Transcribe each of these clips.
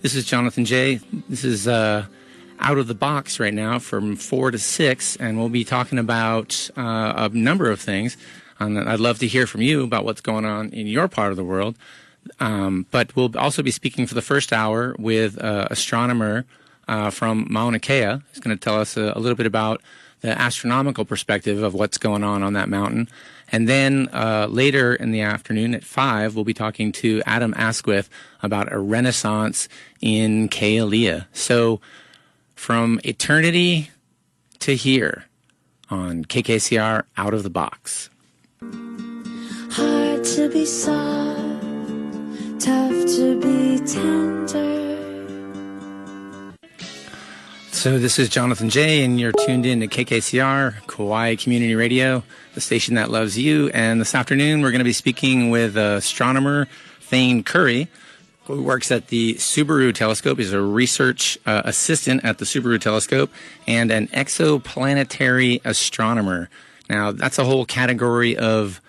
This is Jonathan J. This is Out of the Box right now from 4 to 6, and we'll be talking about a number of things. I'd love to hear from you about what's going on in your part of the world. But we'll also be speaking for the first hour with an astronomer from Maunakea. He's going to tell us a little bit about the astronomical perspective of what's going on that mountain. And then later in the afternoon at 5, we'll be talking to Adam Asquith about a renaissance in Kaua'i. So from eternity to here on KKCR Out of the Box. Hard to be soft, tough to be tender. So this is Jonathan J, and you're tuned in to KKCR, Kaua'i Community Radio, the station that loves you. And this afternoon, we're going to be speaking with astronomer Thayne Currie, who works at the Subaru Telescope. He's a research assistant at the Subaru Telescope and an exoplanetary astronomer. Now, that's a whole category of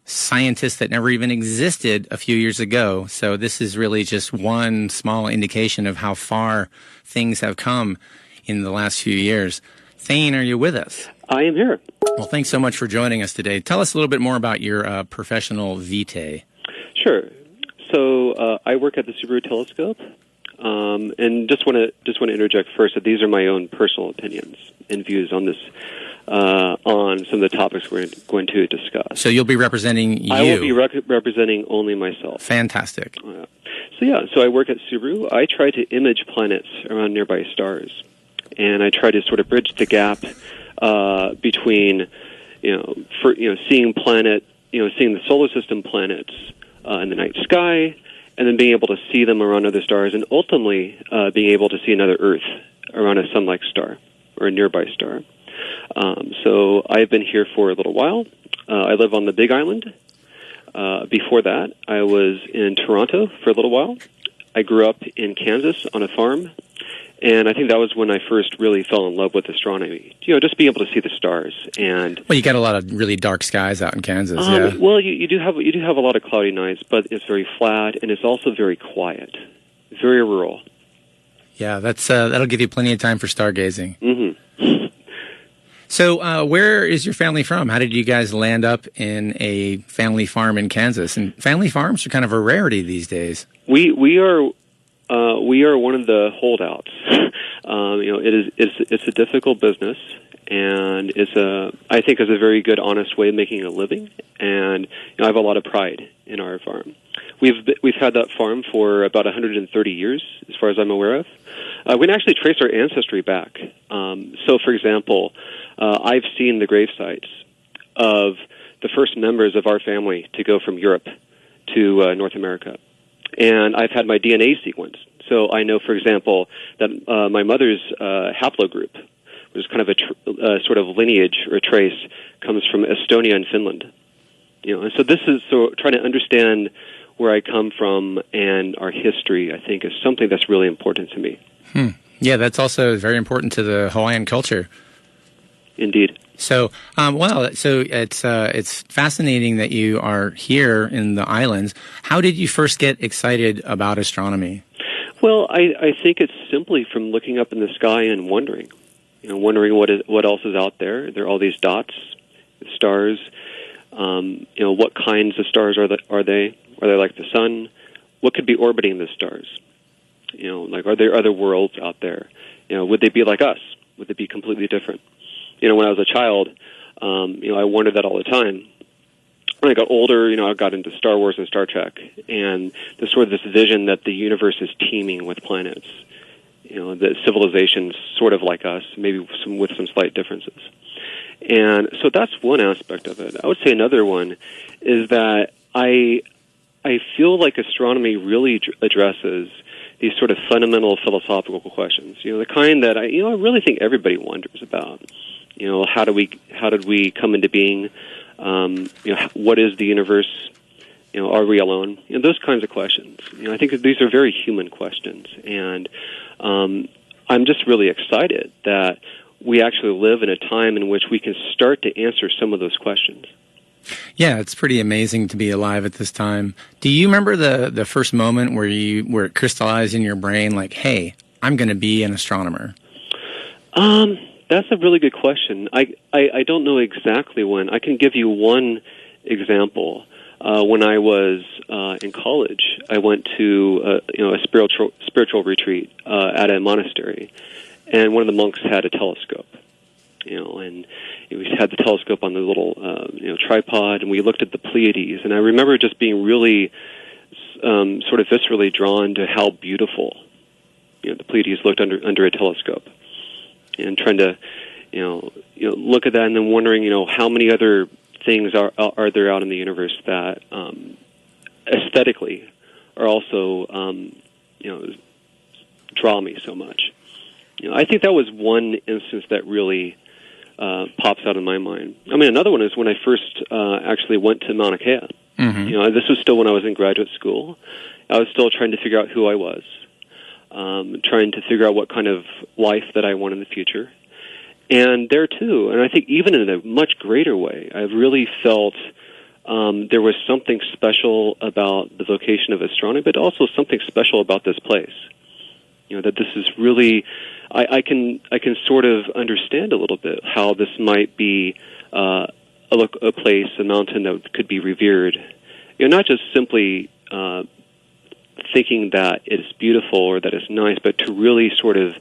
scientists that never even existed a few years ago. So this is really just one small indication of how far things have come in the last few years. Thayne, are you with us? I am here. Well, thanks so much for joining us today. Tell us a little bit more about your professional vitae. Sure. So I work at the Subaru Telescope, and just want to interject first that these are my own personal opinions and views on this, on some of the topics we're going to discuss. So you'll be representing you. I will be representing only myself. Fantastic. So I work at Subaru. I try to image planets around nearby stars, and I try to sort of bridge the gap between, seeing seeing the solar system planets in the night sky, and then being able to see them around other stars, and ultimately being able to see another Earth around a sun-like star or a nearby star. So I've been here for a little while. I live on the Big Island. Before that, I was in Toronto for a little while. I grew up in Kansas on a farm, and I think that was when I first really fell in love with astronomy. Just being able to see the stars. And well, you got a lot of really dark skies out in Kansas. Yeah. Well, you do have a lot of cloudy nights, but it's very flat, and it's also very quiet, very rural. Yeah, that'll give you plenty of time for stargazing. Mm-hmm. So where is your family from? How did you guys land up in a family farm in Kansas? And family farms are kind of a rarity these days. We are one of the holdouts. It's a difficult business, and I think it's a very good, honest way of making a living. And I have a lot of pride in our farm. We've had that farm for about 130 years, as far as I'm aware of. We can actually trace our ancestry back. So, for example, I've seen the grave sites of the first members of our family to go from Europe to North America. And I've had my DNA sequenced. So I know, for example, that my mother's haplogroup, which is kind of a sort of lineage or a trace, comes from Estonia and Finland. And so trying to understand where I come from and our history, I think, is something that's really important to me. Yeah, that's also very important to the Hawaiian culture. Indeed. So, it's fascinating that you are here in the islands. How did you first get excited about astronomy? Well, I think it's simply from looking up in the sky and wondering what else is out there. There are all these dots, stars. What kinds of stars are they? Are they like the sun? What could be orbiting the stars? Are there other worlds out there? Would they be like us? Would they be completely different? When I was a child, I wondered that all the time. When I got older, I got into Star Wars and Star Trek, and there's sort of this vision that the universe is teeming with planets. That civilizations sort of like us, maybe with some slight differences. And so that's one aspect of it. I would say another one is that I feel like astronomy really addresses these sort of fundamental philosophical questions. The kind that I really think everybody wonders about. How did we come into being? What is the universe? Are we alone? Those kinds of questions. I think that these are very human questions, and I'm just really excited that we actually live in a time in which we can start to answer some of those questions. Yeah, it's pretty amazing to be alive at this time. Do you remember the first moment where it crystallized in your brain, like, hey, I'm going to be an astronomer? That's a really good question. I don't know exactly when. I can give you one example. When I was in college, I went to a spiritual retreat at a monastery, and one of the monks had a telescope. And we had the telescope on the little tripod, and we looked at the Pleiades. And I remember just being really sort of viscerally drawn to how beautiful the Pleiades looked under a telescope, and trying to look at that, and then wondering how many other things are there out in the universe that aesthetically are also draw me so much. I think that was one instance that really pops out in my mind. I mean, another one is when I first actually went to Maunakea. Mm-hmm. This was still when I was in graduate school. I was still trying to figure out who I was, trying to figure out what kind of life that I want in the future. And there too, and I think even in a much greater way, I really felt there was something special about the vocation of astronomy, but also something special about this place. That this is really, I can sort of understand a little bit how this might be a place, a mountain that could be revered. Not just simply thinking that it's beautiful or that it's nice, but to really sort of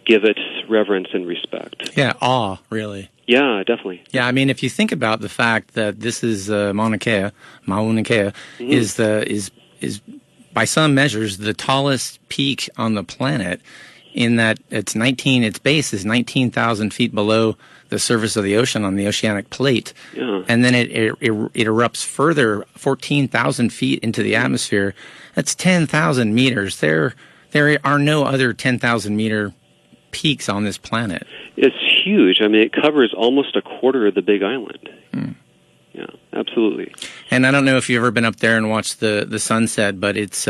give it reverence and respect. Yeah, awe, really. Yeah, definitely. Yeah, I mean, if you think about the fact that this is Maunakea, mm-hmm. is by some measures the tallest peak on the planet, in that its base is 19,000 feet below the surface of the ocean on the oceanic plate. Yeah. And then it erupts further 14,000 feet into the atmosphere. That's 10,000 meters. There are no other 10,000 meter peaks on this planet. It's huge. I mean, it covers almost a quarter of the Big Island. Mm. Yeah, absolutely. And I don't know if you've ever been up there and watched the sunset, but it's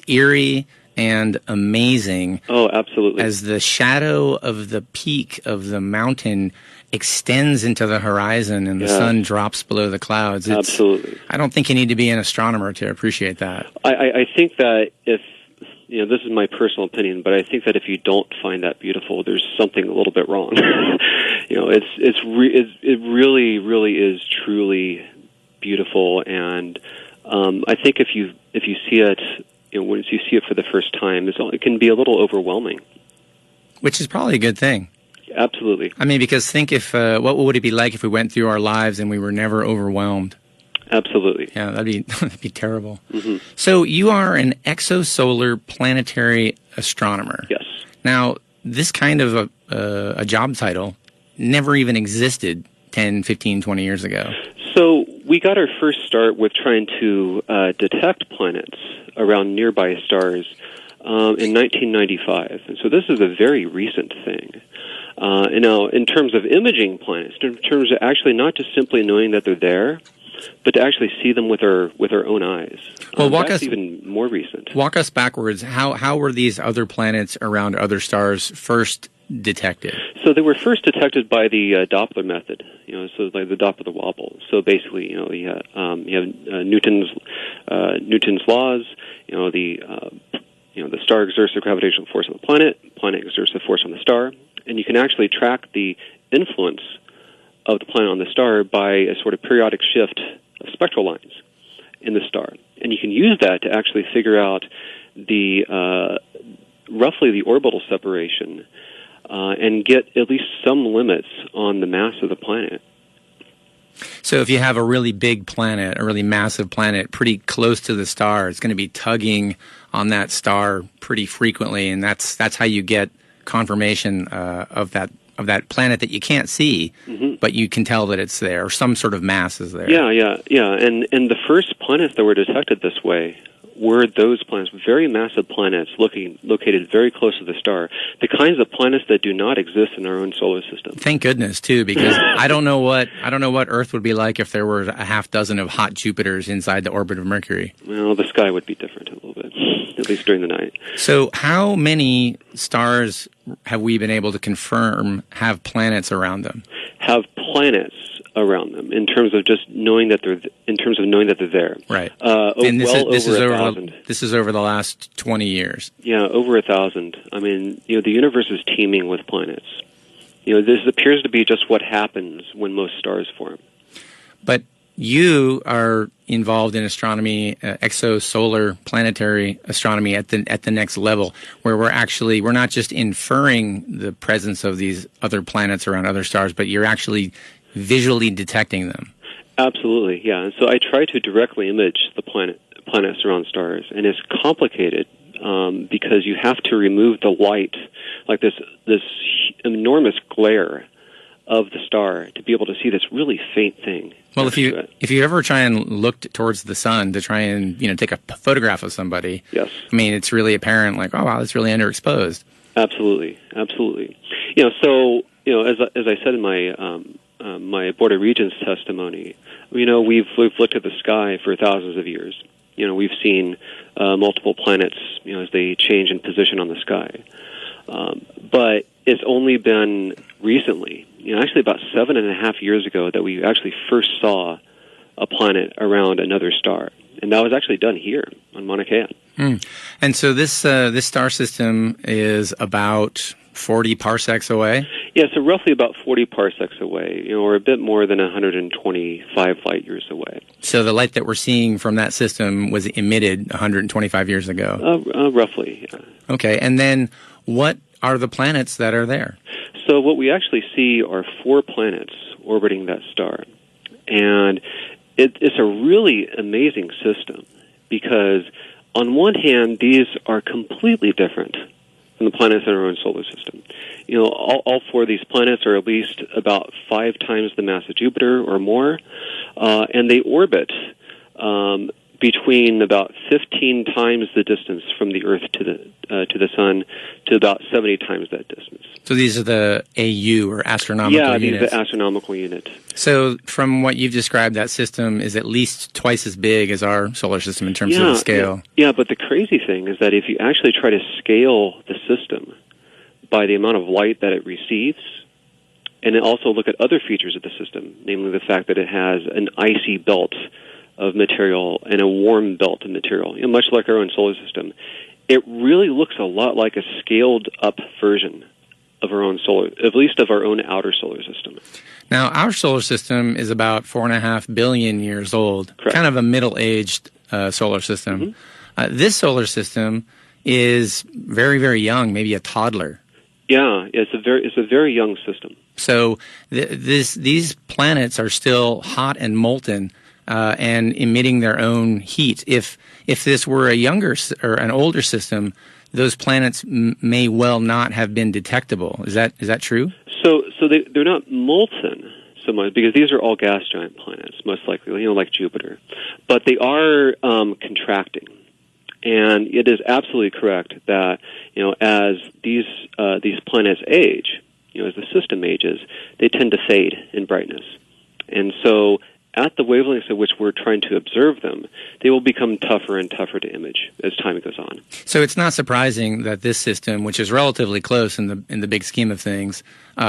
eerie and amazing. Oh, absolutely. As the shadow of the peak of the mountain extends into the horizon and the sun drops below the clouds. Absolutely. I don't think you need to be an astronomer to appreciate that. I think that if, this is my personal opinion, but I think that if you don't find that beautiful, there's something a little bit wrong. It really, really is truly beautiful, and I think if you see it, once you see it for the first time, it can be a little overwhelming. Which is probably a good thing. Absolutely. I mean, because think what would it be like if we went through our lives and we were never overwhelmed? Absolutely. Yeah, that'd be terrible. Mm-hmm. So you are an exosolar planetary astronomer. Yes. Now, this kind of a job title never even existed 10, 15, 20 years ago. So we got our first start with trying to detect planets around nearby stars in 1995. And so this is a very recent thing. Now, in terms of imaging planets, in terms of actually not just simply knowing that they're there, but to actually see them with our own eyes. Well, that's even more recent. Walk us backwards. How were these other planets around other stars first detected? So they were first detected by the Doppler method. So like the Doppler wobble. So basically, you have Newton's laws. The star exerts a gravitational force on the planet exerts a force on the star, and you can actually track the influence of the planet on the star by a sort of periodic shift of spectral lines in the star. And you can use that to actually figure out roughly the orbital separation and get at least some limits on the mass of the planet. So if you have a really big planet, a really massive planet, pretty close to the star, it's going to be tugging on that star pretty frequently, and that's how you get confirmation of that planet that you can't see, mm-hmm. but you can tell that it's there, or some sort of mass is there. Yeah. And the first planets that were detected this way were those planets, very massive planets located very close to the star, the kinds of planets that do not exist in our own solar system. Thank goodness, too, because I don't know what Earth would be like if there were a half dozen of hot Jupiters inside the orbit of Mercury. Well, the sky would be different a little bit, at least during the night. So how many stars have we been able to confirm have planets around them? Have planets around them. in terms of just knowing that they're there. Right. And this is over 1,000. This is over the last 20 years. Yeah, over 1,000. I mean, the universe is teeming with planets. This appears to be just what happens when most stars form. But you are involved in astronomy, exosolar planetary astronomy at the next level, where we're not just inferring the presence of these other planets around other stars, but you're actually visually detecting them. Absolutely, yeah. And so I try to directly image the planets around stars, and it's complicated because you have to remove the light, like this enormous glare of the star, to be able to see this really faint thing. Well, if you ever try and look towards the sun to try and take a photograph of somebody, yes, I mean it's really apparent, like, oh wow, it's really underexposed. Absolutely. So as I said in my my Board of Regents testimony, we've looked at the sky for thousands of years. We've seen multiple planets, as they change in position on the sky. But it's only been recently, actually about 7.5 years ago, that we actually first saw a planet around another star. And that was actually done here on Maunakea. And so this star system is about 40 parsecs away? Yeah, so roughly about 40 parsecs away, or a bit more than 125 light years away. So the light that we're seeing from that system was emitted 125 years ago? Roughly, yeah. Okay, and then what are the planets that are there? So what we actually see are 4 planets orbiting that star. And it's a really amazing system because, on one hand, these are completely different from the planets in our own solar system. All 4 of these planets are at least about 5 times the mass of Jupiter or more, and they orbit between about 15 times the distance from the Earth to the Sun to about 70 times that distance. So these are the AU, or astronomical units? Yeah, these are the astronomical unit. So from what you've described, that system is at least twice as big as our solar system in terms of the scale. Yeah, but the crazy thing is that if you actually try to scale the system by the amount of light that it receives, and then also look at other features of the system, namely the fact that it has an icy belt of material and a warm belt of material, much like our own solar system, it really looks a lot like a scaled-up version of our own solar, at least of our own outer solar system. Now, our solar system is about 4.5 billion years old, Correct. Kind of a middle-aged solar system. Mm-hmm. This solar system is very, very young, maybe a toddler. Yeah, it's a very young system. So these planets are still hot and molten and emitting their own heat. If this were a younger or an older system, those planets may well not have been detectable. Is that true? So they're not molten so much because these are all gas giant planets, most likely, like Jupiter. But they are contracting. And it is absolutely correct that, as these planets age, as the system ages, they tend to fade in brightness. And so at the wavelengths at which we're trying to observe them, they will become tougher and tougher to image as time goes on. So it's not surprising that this system, which is relatively close in the big scheme of things,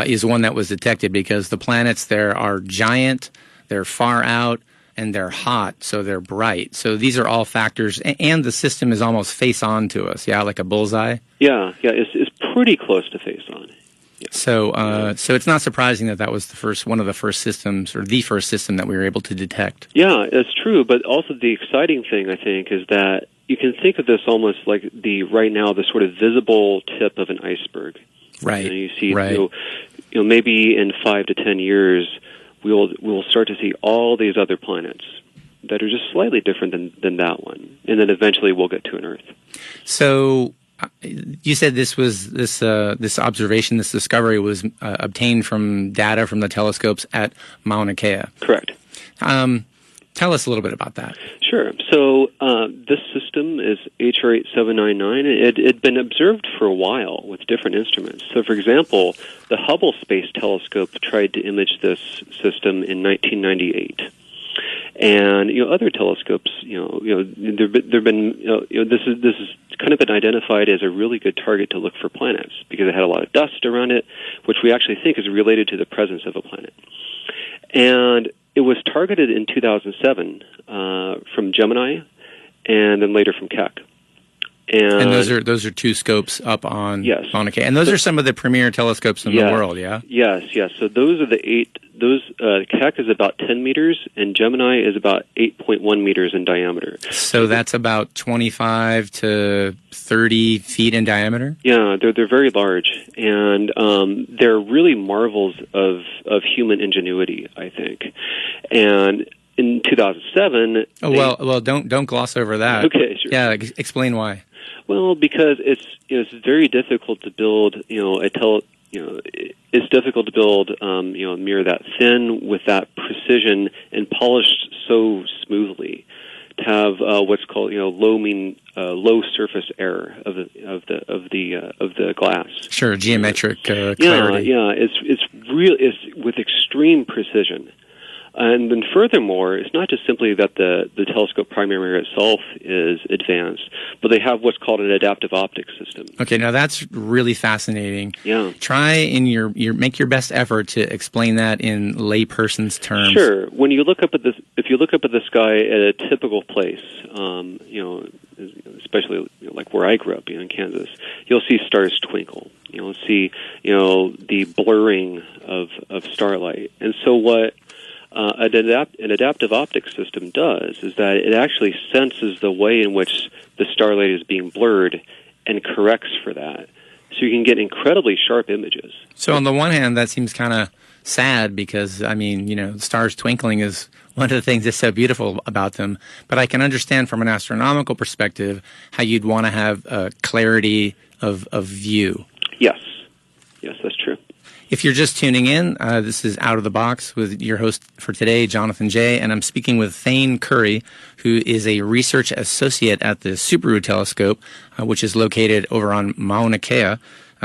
is one that was detected because the planets there are giant, they're far out, and they're hot, so they're bright. So these are all factors, and the system is almost face-on to us, like a bullseye? Yeah, it's pretty close to face-on. Yeah. So it's not surprising that was one of the first systems, or the first system that we were able to detect. Yeah, it's true, but also the exciting thing, I think, is that you can think of this almost like right now, the sort of visible tip of an iceberg. Right. And you see, right. Maybe in 5 to 10 years, we'll start to see all these other planets that are just slightly different than that one, and then eventually we'll get to an Earth. So you said this observation, this discovery was obtained from data from the telescopes at Maunakea. Correct. Tell us a little bit about that. Sure. So this system is HR 8799. It had been observed for a while with different instruments. So, for example, the Hubble Space Telescope tried to image this system in 1998. And other telescopes, there've been this is kind of been identified as a really good target to look for planets because it had a lot of dust around it, which we actually think is related to the presence of a planet. And It was targeted in 2007 from Gemini, and then later from Keck. And those are two scopes up on Maunakea, and those are some of the premier telescopes in the world. Yeah. Yes. So those are the 8. Those Keck is about 10 meters, and Gemini is about 8.1 meters in diameter. So that's about 25 to 30 feet in diameter. Yeah, they're very large, and they're really marvels of human ingenuity, I think. And in 2007, well, don't gloss over that. Okay, sure. Yeah, explain why. Well, because it's very difficult to build, it's difficult to build, a mirror that thin with that precision and polished so smoothly. To have what's called, low surface error of the glass. Sure, geometric clarity. Yeah, it's with extreme precision. And then furthermore, it's not just simply that the telescope primary mirror itself is advanced, but they have what's called an adaptive optics system. Okay, now that's really fascinating. Yeah. Try in your make your best effort to explain that in layperson's terms. Sure. When you look up at this, if you look up at the sky at a typical place, especially like where I grew up, in Kansas, you'll see stars twinkle. You'll see, the blurring of starlight. And so what an adaptive optics system does is that it actually senses the way in which the starlight is being blurred and corrects for that. So you can get incredibly sharp images. So on the one hand, that seems kind of sad because, stars twinkling is one of the things that's so beautiful about them. But I can understand from an astronomical perspective how you'd want to have clarity of view. Yes, that's true. If you're just tuning in, this is Out of the Box with your host for today, Jonathan J., and I'm speaking with Thayne Currie, who is a research associate at the Subaru telescope, which is located over on Maunakea.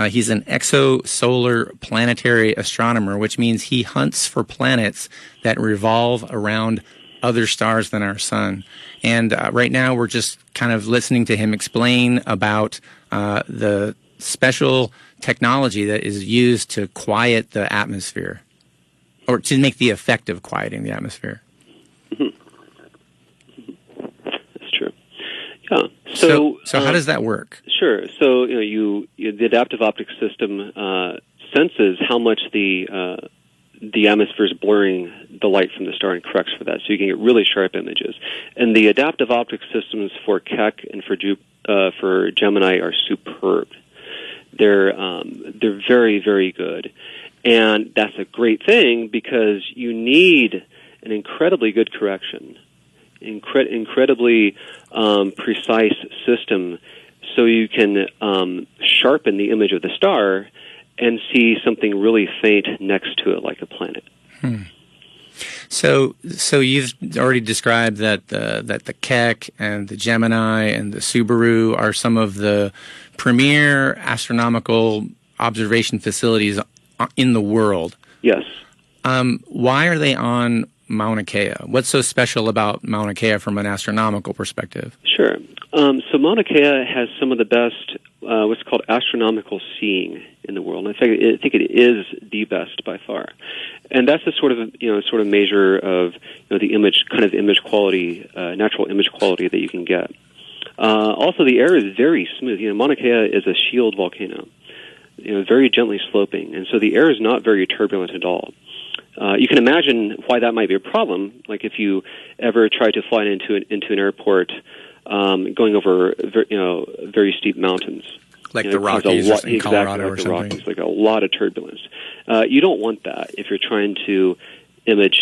He's an exosolar planetary astronomer, which means he hunts for planets that revolve around other stars than our sun. And right now we're just kind of listening to him explain about the special technology that is used to quiet the atmosphere, or to make the effect of quieting the atmosphere. Mm-hmm. That's true. Yeah. So how does that work? Sure. So the adaptive optics system senses how much the atmosphere is blurring the light from the star and corrects for that, so you can get really sharp images. And the adaptive optics systems for Keck and for Gemini are superb. They're very, very good, and that's a great thing because you need an incredibly good correction, incredibly precise system, so you can sharpen the image of the star and see something really faint next to it, like a planet. So you've already described that the Keck and the Gemini and the Subaru are some of the premier astronomical observation facilities in the world. Yes. Why are they on Maunakea? What's so special about Maunakea from an astronomical perspective? Sure. So Maunakea has some of the best what's called astronomical seeing in the world. In fact, I think it is the best by far. And that's the sort of measure of the image quality, natural image quality that you can get. Also, the air is very smooth. Maunakea is a shield volcano, very gently sloping, and so the air is not very turbulent at all. You can imagine why that might be a problem. Like if you ever try to fly into an airport, going over very steep mountains, like the Rockies in Colorado or something. Rockies, like a lot of turbulence. You don't want that if you're trying to image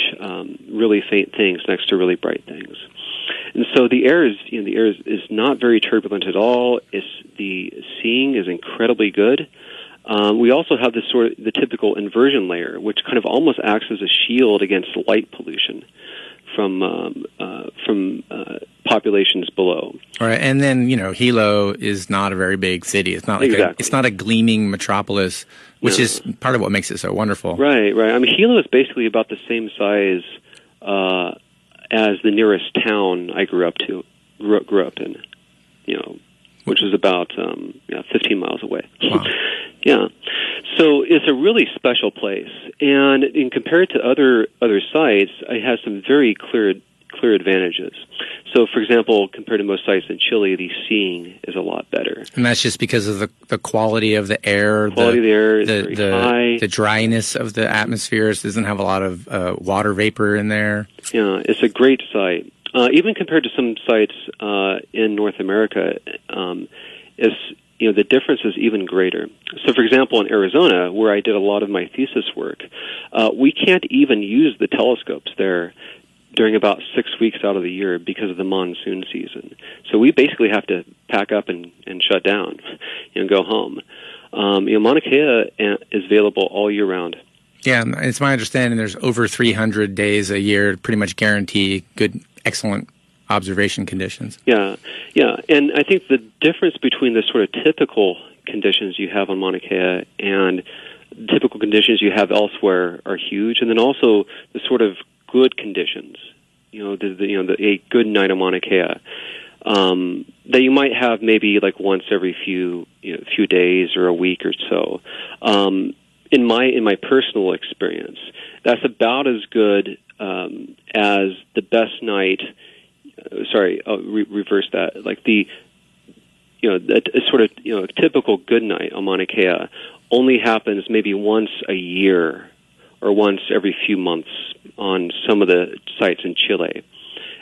really faint things next to really bright things. And so the air is not very turbulent at all. The seeing is incredibly good. We also have the typical inversion layer, which kind of almost acts as a shield against light pollution from populations below. All right, and then Hilo is not a very big city. It's not like it's not a gleaming metropolis, which is part of what makes it so wonderful. Right. I mean, Hilo is basically about the same size as the nearest town I grew up in, which is about 15 miles away. Wow. Yeah. So it's a really special place, and in compared to other sites, it has some very clear advantages. So, for example, compared to most sites in Chile, the seeing is a lot better. And that's just because of the quality of the air. Quality of the air is very high. The dryness of the atmosphere. It doesn't have a lot of water vapor in there. Yeah, it's a great site. Even compared to some sites in North America, the difference is even greater. So, for example, in Arizona, where I did a lot of my thesis work, we can't even use the telescopes there during about 6 weeks out of the year because of the monsoon season. So we basically have to pack up and shut down and go home. Mauna Kea is available all year round. Yeah, it's my understanding there's over 300 days a year, pretty much guarantee good, excellent observation conditions. Yeah. And I think the difference between the sort of typical conditions you have on Mauna Kea and typical conditions you have elsewhere are huge, and then also the sort of good conditions, a good night on Mauna Kea, that you might have maybe like once every few days or a week or so. In my personal experience, that's about as good as the best night. Sorry, I'll reverse that. Like a sort of typical good night on Mauna Kea only happens maybe once a year or once every few months on some of the sites in Chile,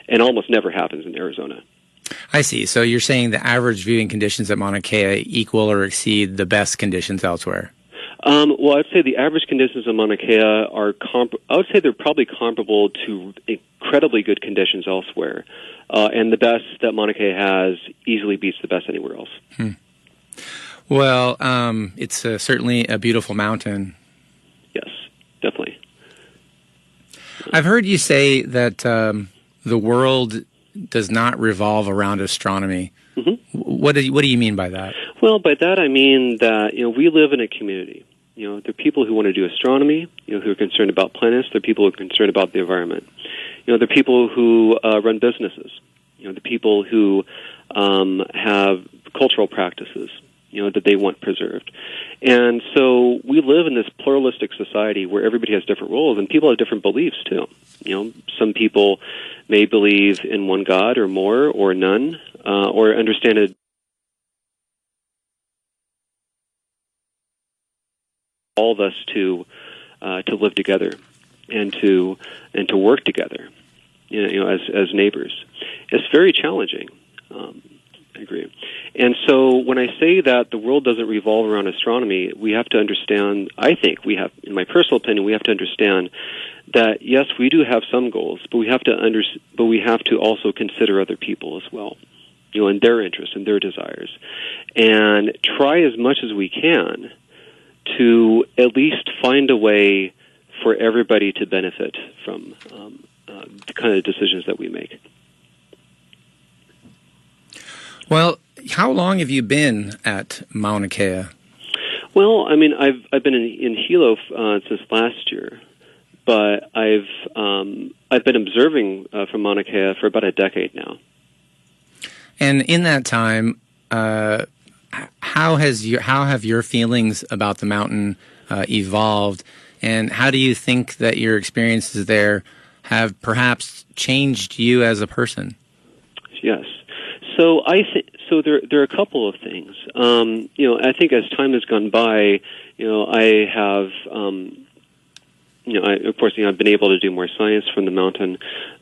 and almost never happens in Arizona. I see. So you're saying the average viewing conditions at Mauna Kea equal or exceed the best conditions elsewhere? Well, I'd say the average conditions on Mauna Kea are I would say they're probably comparable to incredibly good conditions elsewhere, and the best that Mauna Kea has easily beats the best anywhere else. Well, it's certainly a beautiful mountain. Yes, definitely. I've heard you say that the world does not revolve around astronomy. Mm-hmm. What do you mean by that? Well, by that I mean that we live in a community. There are people who want to do astronomy, who are concerned about planets. There are people who are concerned about the environment. There are people who run businesses. There are people who have cultural practices, that they want preserved. And so we live in this pluralistic society where everybody has different roles, and people have different beliefs, too. Some people may believe in one God or more or none, or understand it all of us to live together and to work together, as neighbors. It's very challenging. I agree. And so when I say that the world doesn't revolve around astronomy, we have to understand, I think we have, in my personal opinion, we have to understand that, yes, we do have some goals, but we have to also consider other people as well, and their interests and their desires, and try as much as we can to at least find a way for everybody to benefit from the kind of decisions that we make. Well, how long have you been at Mauna Kea? Well, I mean, I've been in Hilo since last year, but I've been observing from Mauna Kea for about a decade now. And in that time, how have your feelings about the mountain evolved, and how do you think that your experiences there have perhaps changed you as a person? Yes. So there are a couple of things. I think as time has gone by, I have, I've been able to do more science from the mountain,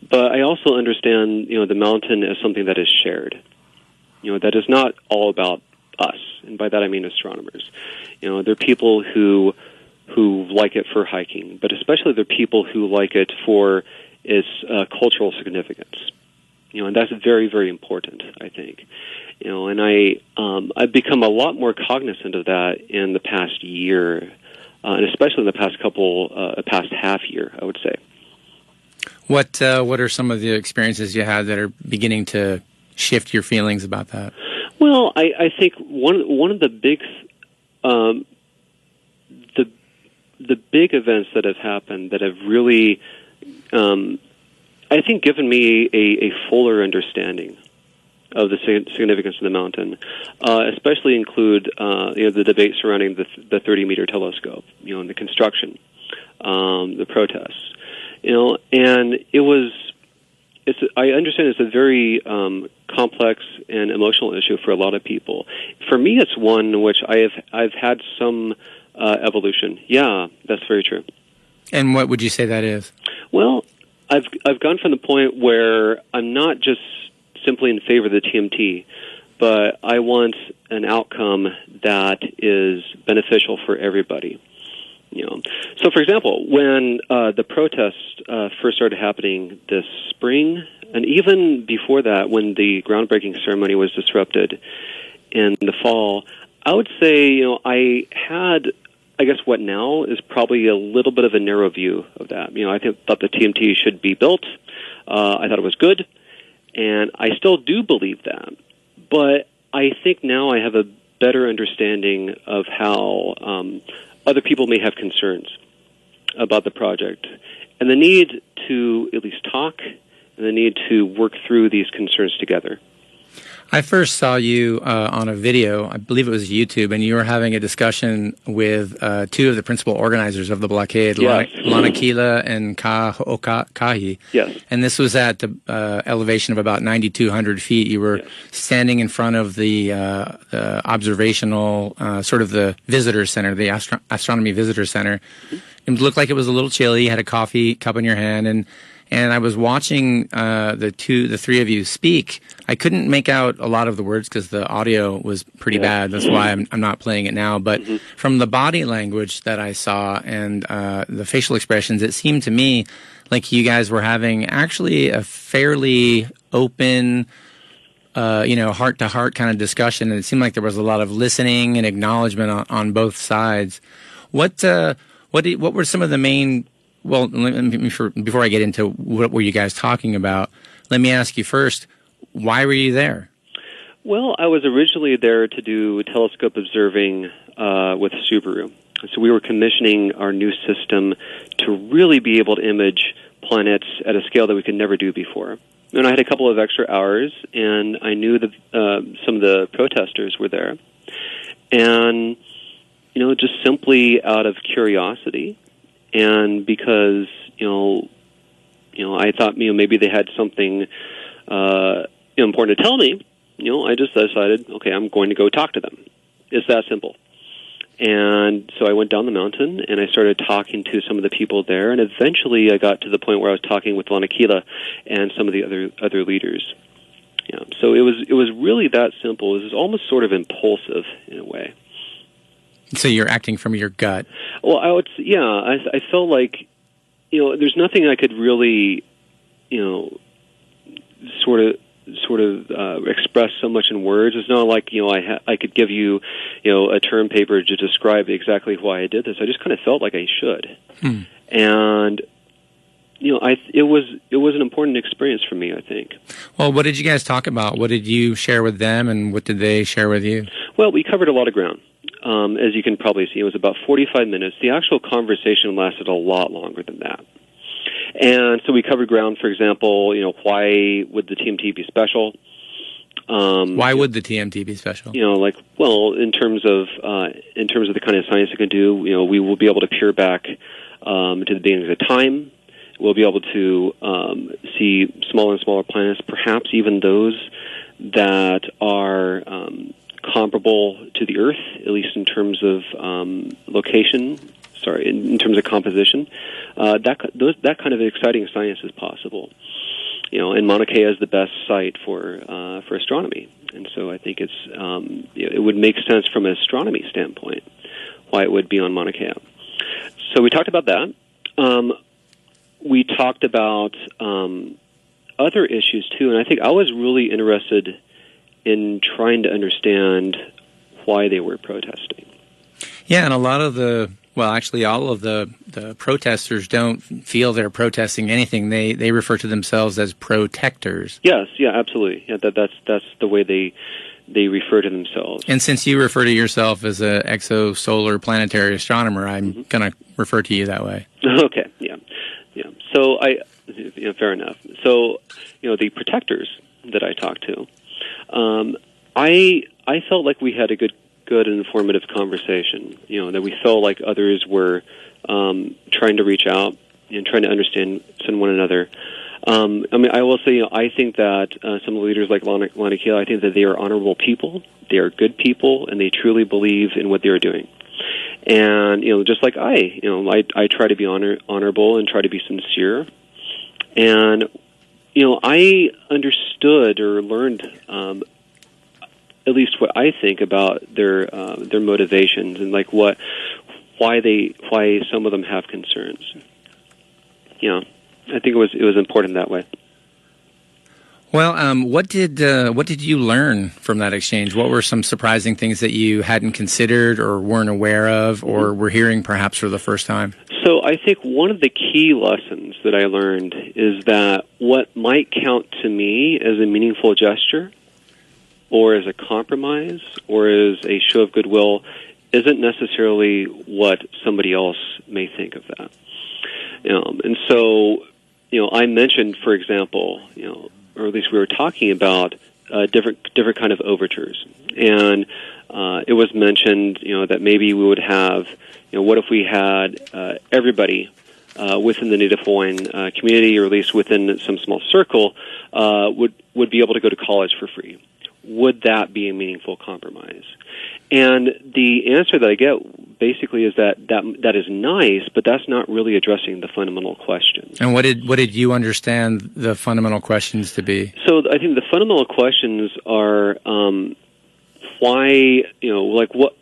but I also understand, the mountain as something that is shared. That is not all about us, and by that I mean astronomers. There are people who like it for hiking, but especially there are people who like it for its cultural significance. And that's very, very important, I think. And I've become a lot more cognizant of that in the past year, and especially in the past half year, I would say. What are some of the experiences you had that are beginning to shift your feelings about that? Well, I think one of the big the big events that have happened that have really I think given me a fuller understanding of the significance of the mountain, especially include the debate surrounding the 30-meter telescope, and the construction, the protests, and I understand it's a very complex and emotional issue for a lot of people. For me, it's one in which I've had some evolution. Yeah, that's very true. And what would you say that is? Well, I've gone from the point where I'm not just simply in favor of the TMT, but I want an outcome that is beneficial for everybody. So, for example, when the protests first started happening this spring, and even before that, when the groundbreaking ceremony was disrupted in the fall, I would say, I had, I guess, what now is probably a little bit of a narrow view of that. I thought the TMT should be built. I thought it was good, and I still do believe that. But I think now I have a better understanding of how other people may have concerns about the project, and the need to at least talk, and the need to work through these concerns together. I first saw you on a video, I believe it was YouTube, and you were having a discussion with two of the principal organizers of the blockade, Yes. Maunakea and Kaua'i. Yes. And this was at the elevation of about 9,200 feet. You were standing in front of the observational, sort of the visitor center, the Astronomy Visitor Center. Mm-hmm. It looked like it was a little chilly. You had a coffee cup in your hand, and I was watching the three of you speak. I couldn't make out a lot of the words because the audio was pretty bad. That's why I'm not playing it now. But from the body language that I saw and the facial expressions, it seemed to me like you guys were having actually a fairly open, heart-to-heart kind of discussion. And it seemed like there was a lot of listening and acknowledgement on both sides. What were some of the main? Well, before I get into what were you guys talking about, let me ask you first, why were you there? Well, I was originally there to do telescope observing with Subaru. So we were commissioning our new system to really be able to image planets at a scale that we could never do before. And I had a couple of extra hours, and I knew that some of the protesters were there. And, just simply out of curiosity, and because, I thought, maybe they had something important to tell me, I just decided, okay, I'm going to go talk to them. It's that simple. And so I went down the mountain, and I started talking to some of the people there, and eventually I got to the point where I was talking with Maunakea and some of the other leaders. So it was really that simple. It was almost sort of impulsive in a way. So you're acting from your gut. Well, I felt like, there's nothing I could really, sort of express so much in words. It's not like, I could give you, a term paper to describe exactly why I did this. I just kind of felt like I should. And, it was an important experience for me, I think. Well, what did you guys talk about? What did you share with them, and what did they share with you? Well, we covered a lot of ground. As you can probably see, it was about 45 minutes. The actual conversation lasted a lot longer than that. And so we covered ground, for example, why would the TMT be special? Why would the TMT be special? In terms of the kind of science it can do, we will be able to peer back to the beginning of the time. We'll be able to see smaller and smaller planets, perhaps even those that are comparable to the Earth, at least in terms of location. In terms of composition. That kind of exciting science is possible. And Maunakea is the best site for astronomy, and so I think it would make sense from an astronomy standpoint why it would be on Maunakea. So we talked about that. We talked about other issues too, and I think I was really interested in trying to understand why they were protesting. Yeah, and a lot of all of the protesters don't feel they're protesting anything. They refer to themselves as protectors. Yes, yeah, absolutely. Yeah, that's the way they refer to themselves. And since you refer to yourself as an exosolar planetary astronomer, I'm going to refer to you that way. Okay, yeah. So fair enough. So, the protectors that I talked to, I felt like we had a good and informative conversation. That we felt like others were trying to reach out and trying to understand one another. I will say, I think that some of the leaders like Maunakea, I think that they are honorable people. They are good people, and they truly believe in what they are doing. And just like I try to be honorable and try to be sincere. And I understood or learned at least what I think about their motivations and like why some of them have concerns. I think it was important that way. Well, what did you learn from that exchange? What were some surprising things that you hadn't considered or weren't aware of or were hearing perhaps for the first time? So I think one of the key lessons that I learned is that what might count to me as a meaningful gesture or as a compromise or as a show of goodwill isn't necessarily what somebody else may think of that. And so, I mentioned, for example, or at least we were talking about different kind of overtures. And it was mentioned, that maybe we would have, what if we had everybody within the Native Hawaiian community, or at least within some small circle, would be able to go to college for free? Would that be a meaningful compromise? And the answer that I get basically is that is nice, but that's not really addressing the fundamental question. And what did you understand the fundamental questions to be? So I think the fundamental questions are why, like what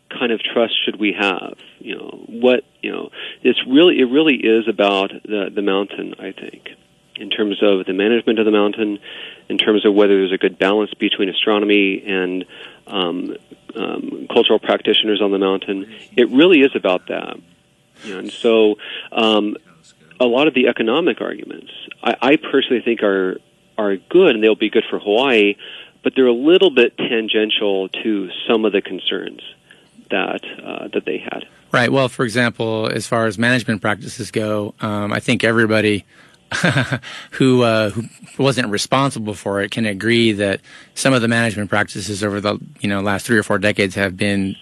kind of trust should we have? It really is about the mountain, I think, in terms of the management of the mountain, in terms of whether there's a good balance between astronomy and cultural practitioners on the mountain. It really is about that. And so a lot of the economic arguments, I personally think are good, and they'll be good for Hawaii, but they're a little bit tangential to some of the concerns that they had. Right. Well, for example, as far as management practices go, I think everybody who wasn't responsible for it can agree that some of the management practices over the last 3 or 4 decades have been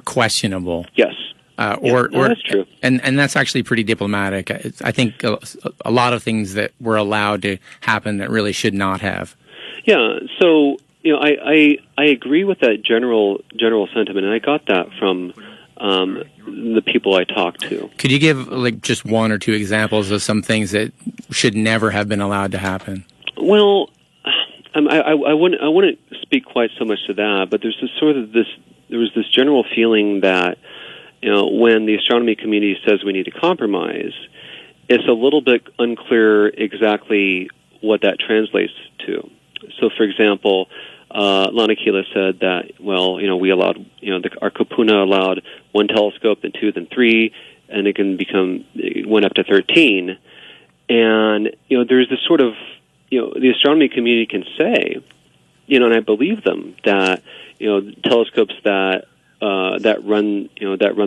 questionable. Yes. That's true. And that's actually pretty diplomatic. I think a lot of things that were allowed to happen that really should not have. Yeah. So I agree with that general sentiment, and I got that from the people I talked to. Could you give just 1 or 2 examples of some things that should never have been allowed to happen? Well, I wouldn't speak quite so much to that, but there's there was this general feeling that when the astronomy community says we need to compromise, it's a little bit unclear exactly what that translates to. So, for example, Maunakea said that, we allowed, our kupuna allowed 1 telescope, then 2, then 3, and it went up to 13. And, there's this sort of, the astronomy community can say, and I believe them, that, telescopes that run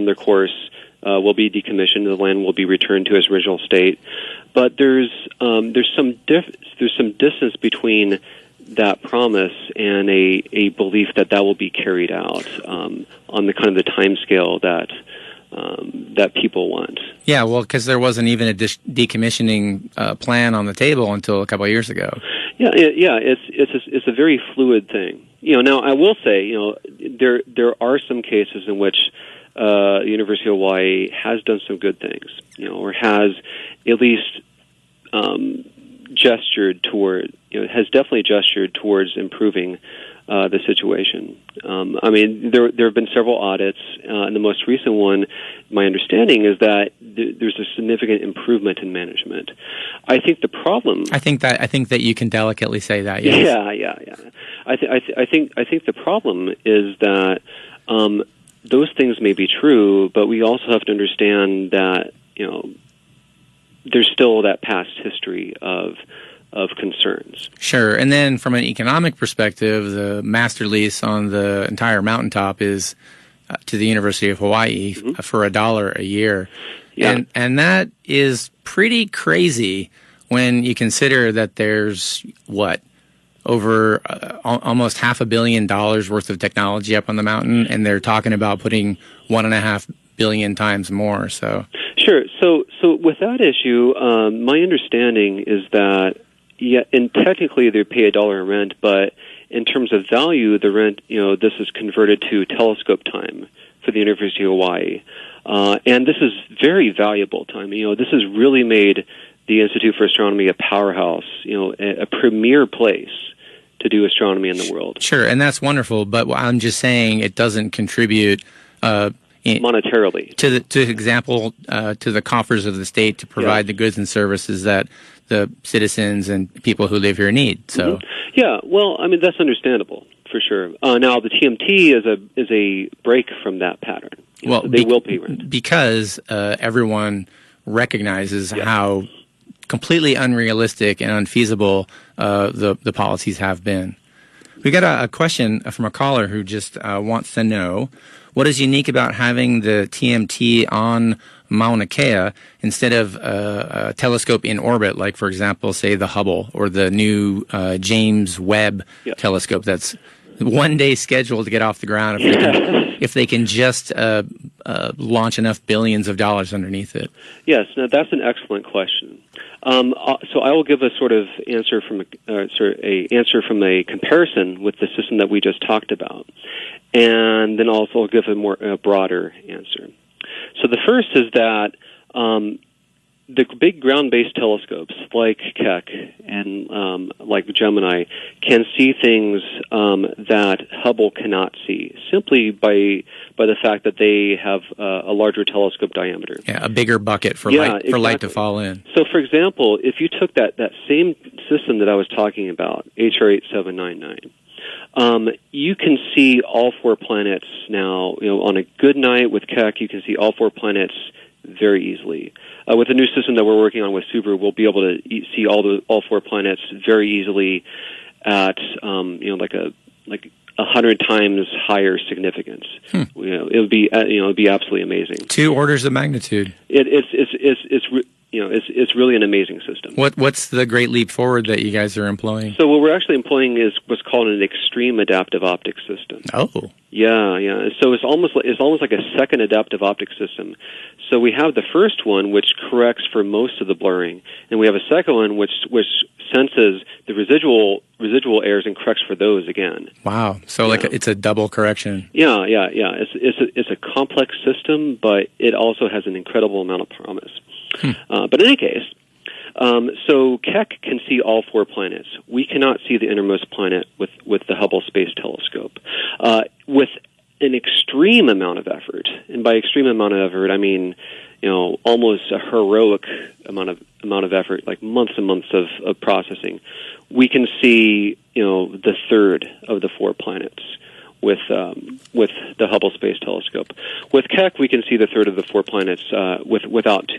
their course will be decommissioned, the land will be returned to its original state. But there's some distance between that promise and a belief that will be carried out on the kind of the time scale that people want. Yeah, well, because there wasn't even a decommissioning plan on the table until a couple of years ago. Yeah, it's a very fluid thing. Now I will say, there are some cases in which the University of Hawaii has done some good things, or has at least has definitely gestured towards improving the situation. There have been several audits, and the most recent one, my understanding, is that there's a significant improvement in management. I think the problem. I think that you can delicately say that. Yes. Yeah. I think the problem is that those things may be true, but we also have to understand that there's still that past history of concerns. Sure. And then from an economic perspective, the master lease on the entire mountaintop is to the University of Hawaii for $1 a year. Yeah. And that is pretty crazy when you consider that there's over almost $500 million worth of technology up on the mountain, and they're talking about putting 1.5 billion times more. So sure. So with that issue, my understanding is that and technically they pay $1 in rent, but in terms of value, the rent, this is converted to telescope time for the University of Hawaii, and this is very valuable time. This has really made the Institute for Astronomy a powerhouse, a premier place to do astronomy in the world. Sure, and that's wonderful, but I'm just saying it doesn't contribute monetarily to the coffers of the state to provide the goods and services that the citizens and people who live here need. So, yeah, well, I mean, that's understandable for sure. Now, the TMT is a break from that pattern. So they will pay rent because everyone recognizes how completely unrealistic and unfeasible the policies have been. We got a question from a caller who just wants to know what is unique about having the TMT on Maunakea instead of a telescope in orbit, like, for example, say the Hubble or the new James Webb telescope that's one day scheduled to get off the ground if they can just launch enough billions of dollars underneath it. Yes, now that's an excellent question. So I will give a sort of answer from a comparison with the system that we just talked about, and then also give a broader answer. So the first is that the big ground-based telescopes like Keck and like Gemini can see things that Hubble cannot see simply by the fact that they have a larger telescope diameter. Yeah, a bigger bucket for light to fall in. So, for example, if you took that same system that I was talking about, HR 8799, you can see all 4 planets now. On a good night with Keck, you can see all 4 planets very easily. With the new system that we're working on with Subaru, we'll be able to see all 4 planets very easily at like 100 times higher significance. It would be absolutely amazing. 2 orders of magnitude. It's really an amazing system. What's the great leap forward that you guys are employing? So what we're actually employing is what's called an extreme adaptive optics system. Oh. Yeah. So it's almost like a second adaptive optics system. So we have the first one, which corrects for most of the blurring, and we have a second one which senses the residual errors and corrects for those again. Wow. So it's a double correction. Yeah. It's a complex system, but it also has an incredible amount of promise. But in any case, so Keck can see all 4 planets. We cannot see the innermost planet with the Hubble Space Telescope. With an extreme amount of effort, and by extreme amount of effort, I mean almost a heroic amount of effort, like months and months of processing, we can see the third of the 4 planets with the Hubble Space Telescope. With Keck, we can see the third of the 4 planets without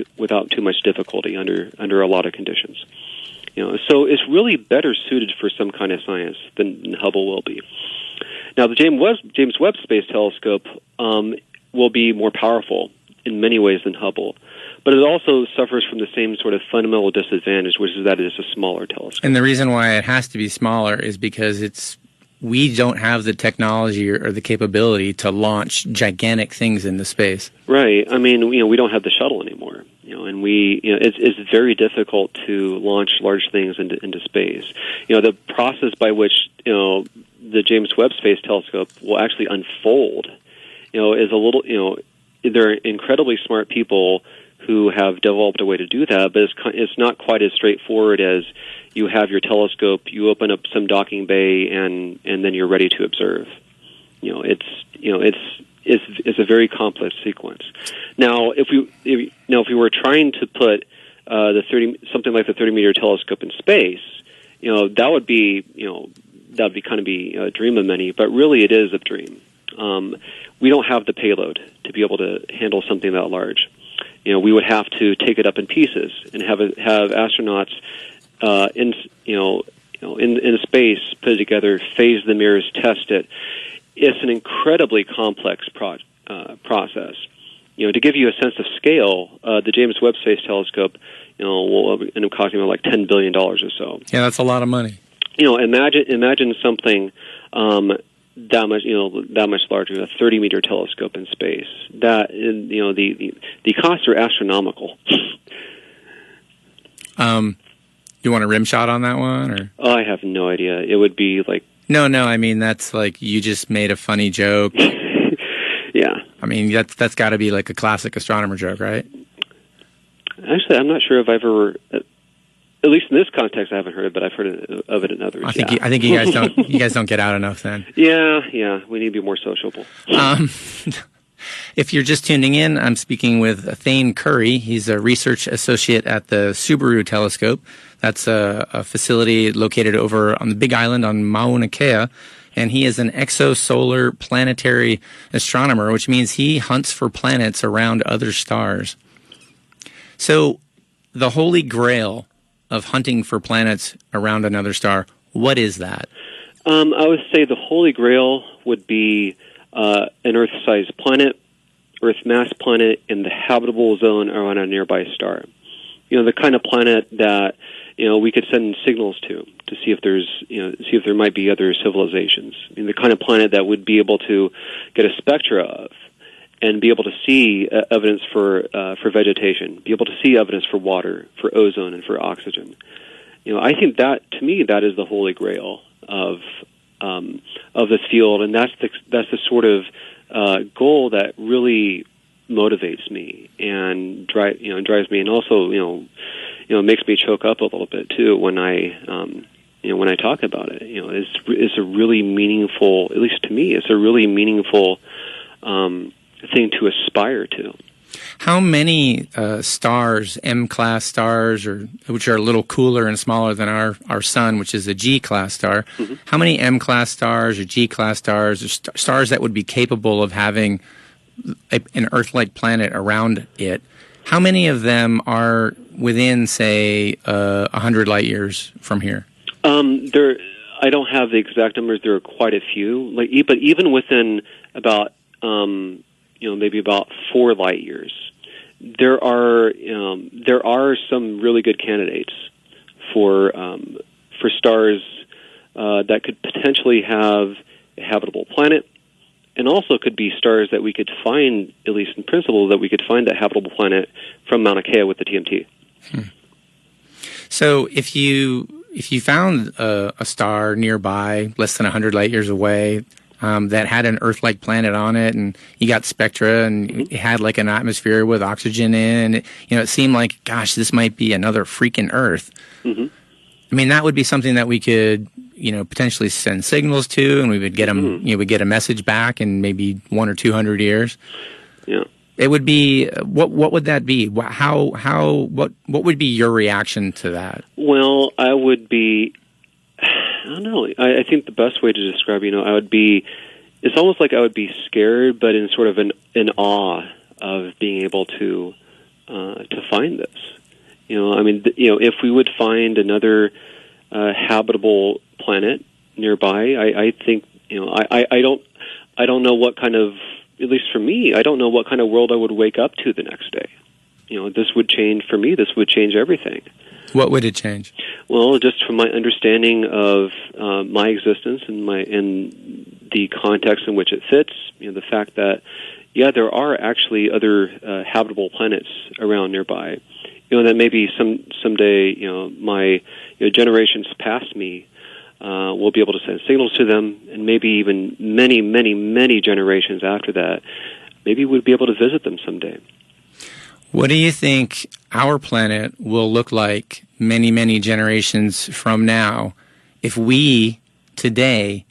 too much difficulty under a lot of conditions. So it's really better suited for some kind of science than Hubble will be. Now, the James Webb Space Telescope will be more powerful in many ways than Hubble, but it also suffers from the same sort of fundamental disadvantage, which is that it is a smaller telescope. And the reason why it has to be smaller is because we don't have the technology or the capability to launch gigantic things into space. Right. I mean, we don't have the shuttle anymore. And it's very difficult to launch large things into space. The process by which the James Webb Space Telescope will actually unfold, is a little. There are incredibly smart people who have developed a way to do that, but it's not quite as straightforward as you have your telescope, you open up some docking bay, and then you're ready to observe. It's a very complex sequence. Now, if we were trying to put something like the 30-meter telescope in space, that would be kind of a dream of many, but really it is a dream. We don't have the payload to be able to handle something that large. We would have to take it up in pieces and have astronauts in space, put it together, phase the mirrors, test it. It's an incredibly complex process. To give you a sense of scale, the James Webb Space Telescope, will end up costing about like $10 billion or so. Yeah, that's a lot of money. imagine something that much larger, a 30-meter telescope in space. That the costs are astronomical. You want a rim shot on that one, or? Oh, I have no idea. It would be like... No, I mean, that's like, you just made a funny joke. Yeah. I mean, that's got to be like a classic astronomer joke, right? Actually, I'm not sure if I've ever... At least in this context, I haven't heard it, but I've heard of it in others. I think you guys don't get out enough then. Yeah. We need to be more sociable. If you're just tuning in, I'm speaking with Thayne Currie. He's a research associate at the Subaru Telescope. That's a facility located over on the Big Island on Maunakea. And he is an exosolar planetary astronomer, which means he hunts for planets around other stars. So the holy grail of hunting for planets around another star, what is that? I would say the holy grail would be an Earth-sized planet, Earth-mass planet in the habitable zone around a nearby star. The kind of planet that we could send signals to see if there might be other civilizations. The kind of planet that would be able to get a spectra of and be able to see evidence for vegetation, be able to see evidence for water, for ozone, and for oxygen. I think that, to me, that is the holy grail of this field, and that's the sort of goal that really motivates me and drives me, and also makes me choke up a little bit too when I talk about it. It's a really meaningful, at least to me, it's a really meaningful thing to aspire to. How many stars, M-class stars, which are a little cooler and smaller than our sun, which is a G-class star, mm-hmm. How many M-class stars or G-class stars, or stars that would be capable of having an Earth-like planet around it, how many of them are within, say, 100 light years from here? I don't have the exact numbers. There are quite a few. But even within about maybe about 4 light years, there are some really good candidates for stars that could potentially have a habitable planet, and also could be stars that we could find, at least in principle, that we could find that habitable planet from Maunakea with the TMT. So if you found a star nearby, less than 100 light years away, that had an Earth-like planet on it, and you got spectra, and mm-hmm. it had like an atmosphere with oxygen in, it seemed like, gosh, this might be another freaking Earth. Mm-hmm. I mean, that would be something that we could, potentially send signals to, and we would get them, mm-hmm. We'd get a message back in maybe 100 or 200 years. Yeah. It would be, what would that be? What would be your reaction to that? Well, I would be, I don't know. I think the best way to describe, it's almost like I would be scared, but in sort of an awe of being able to find this. If we would find another habitable planet nearby, I think, I don't know what kind of, at least for me, I don't know what kind of world I would wake up to the next day. This would change, for me, this would change everything. What would it change? Well, just from my understanding of my existence and the context in which it fits, the fact that, there are actually other habitable planets around nearby. That maybe someday, my generations past me will be able to send signals to them, and maybe even many, many, many generations after that, maybe we'd be able to visit them someday. What do you think our planet will look like many, many generations from now if we today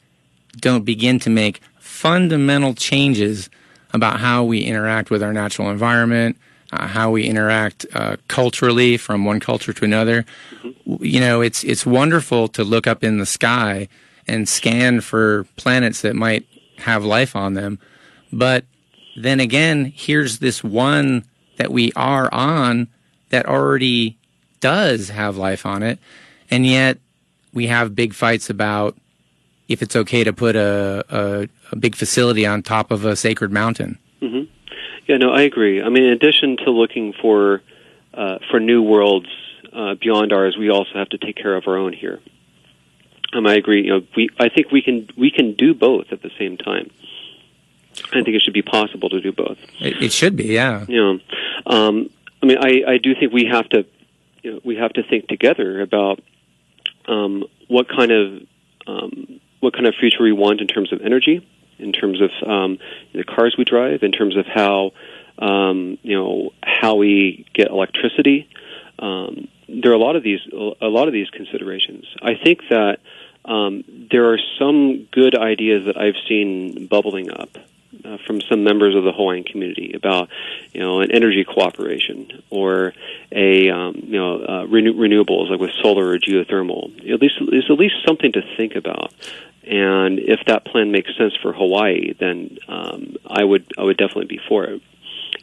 don't begin to make fundamental changes about how we interact with our natural environment, how we interact culturally from one culture to another? Mm-hmm. It's wonderful to look up in the sky and scan for planets that might have life on them. But then again, here's this one that we are on that already does have life on it, and yet we have big fights about if it's okay to put a big facility on top of a sacred mountain. Mm-hmm. Yeah, no, I agree. In addition to looking for new worlds beyond ours, we also have to take care of our own here. I agree. I think we can do both at the same time. I think it should be possible to do both. It should be, yeah. I do think we have to think together about what kind of future we want in terms of energy, in terms of the cars we drive, in terms of how we get electricity. There are a lot of these considerations. I think that there are some good ideas that I've seen bubbling up from some members of the Hawaiian community about an energy cooperation or renewables like with solar or geothermal. At least something to think about. And if that plan makes sense for Hawaii, then I would definitely be for it.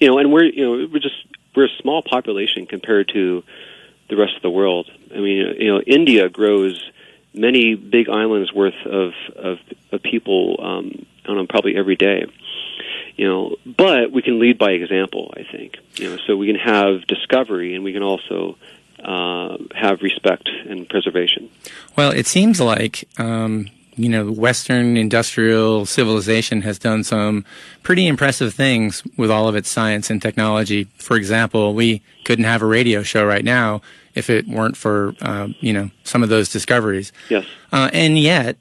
And we're a small population compared to the rest of the world. I mean, India grows many big islands worth of people. I don't know, probably every day. But we can lead by example, I think. So we can have discovery, and we can also have respect and preservation. Well, it seems like Western industrial civilization has done some pretty impressive things with all of its science and technology. For example, we couldn't have a radio show right now if it weren't for some of those discoveries. Yes. And yet,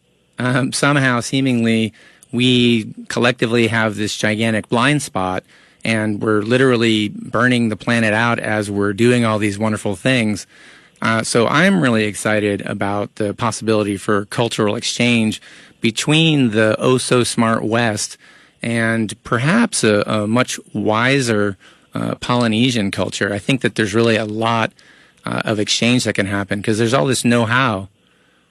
somehow, seemingly, we collectively have this gigantic blind spot, and we're literally burning the planet out as we're doing all these wonderful things. So I'm really excited about the possibility for cultural exchange between the oh-so-smart West and perhaps a much wiser Polynesian culture. I think that there's really a lot of exchange that can happen because there's all this know-how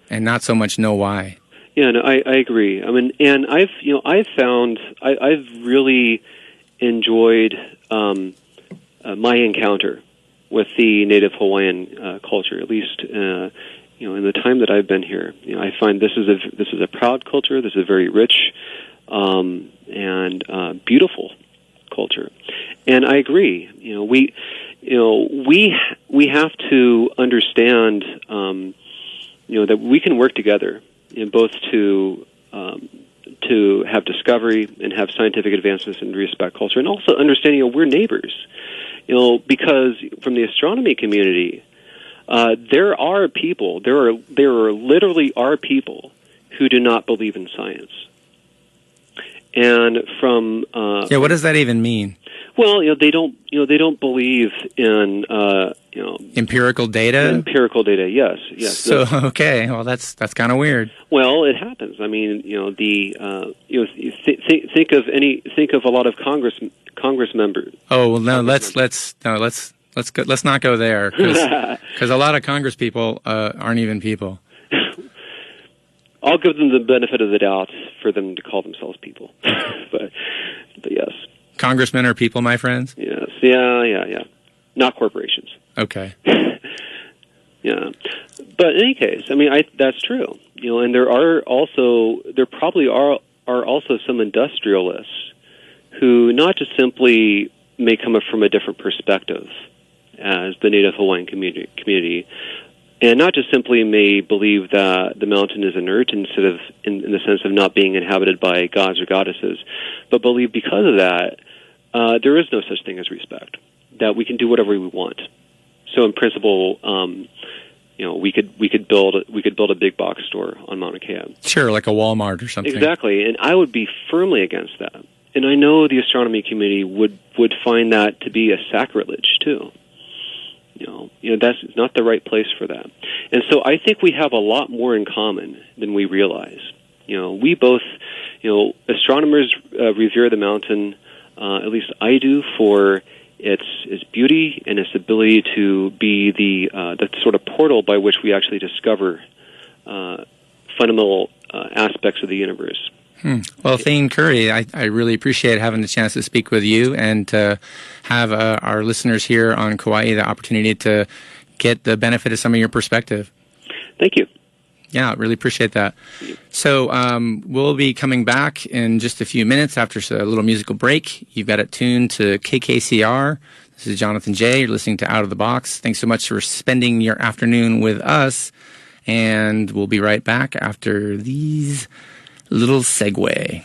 and not so much know-why. Yeah, no, I agree. I mean, and I've really enjoyed my encounter with the Native Hawaiian culture. At least, in the time that I've been here, I find this is a proud culture. This is a very rich and beautiful culture. And I agree. We have to understand that we can work together. Both to have discovery and have scientific advancements and respect culture, and also understanding we're neighbors. Because from the astronomy community, there are literally people who do not believe in science. And from what does that even mean? Well, they don't believe in empirical data. Empirical data, yes. So okay, well that's kind of weird. Well, it happens. I mean, think of a lot of Congress members. Oh well, no, let's not go there because a lot of Congress people aren't even people. I'll give them the benefit of the doubt for them to call themselves people, but yes. Congressmen are people, my friends? Yes. Yeah. Not corporations. Okay. Yeah. But in any case, I mean, that's true. And there probably are also some industrialists who not just simply may come from a different perspective as the Native Hawaiian community, and not just simply may believe that the mountain is inert instead of in the sense of not being inhabited by gods or goddesses, but believe because of that there is no such thing as respect, that we can do whatever we want. So in principle, we could build a big box store on Maunakea. Sure, like a Walmart or something. Exactly, and I would be firmly against that. And I know the astronomy community would find that to be a sacrilege too. That's not the right place for that. And so I think we have a lot more in common than we realize. We both, astronomers revere the mountain. At least I do, for its beauty and its ability to be the sort of portal by which we actually discover fundamental aspects of the universe. Well, Thayne Currie, I really appreciate having the chance to speak with you and to have our listeners here on Kaua'i the opportunity to get the benefit of some of your perspective. Thank you. Yeah, really appreciate that. So we'll be coming back in just a few minutes after a little musical break. You've got it tuned to KKCR. This is Jonathan J. You're listening to Out of the Box. Thanks so much for spending your afternoon with us. And we'll be right back after these little segue.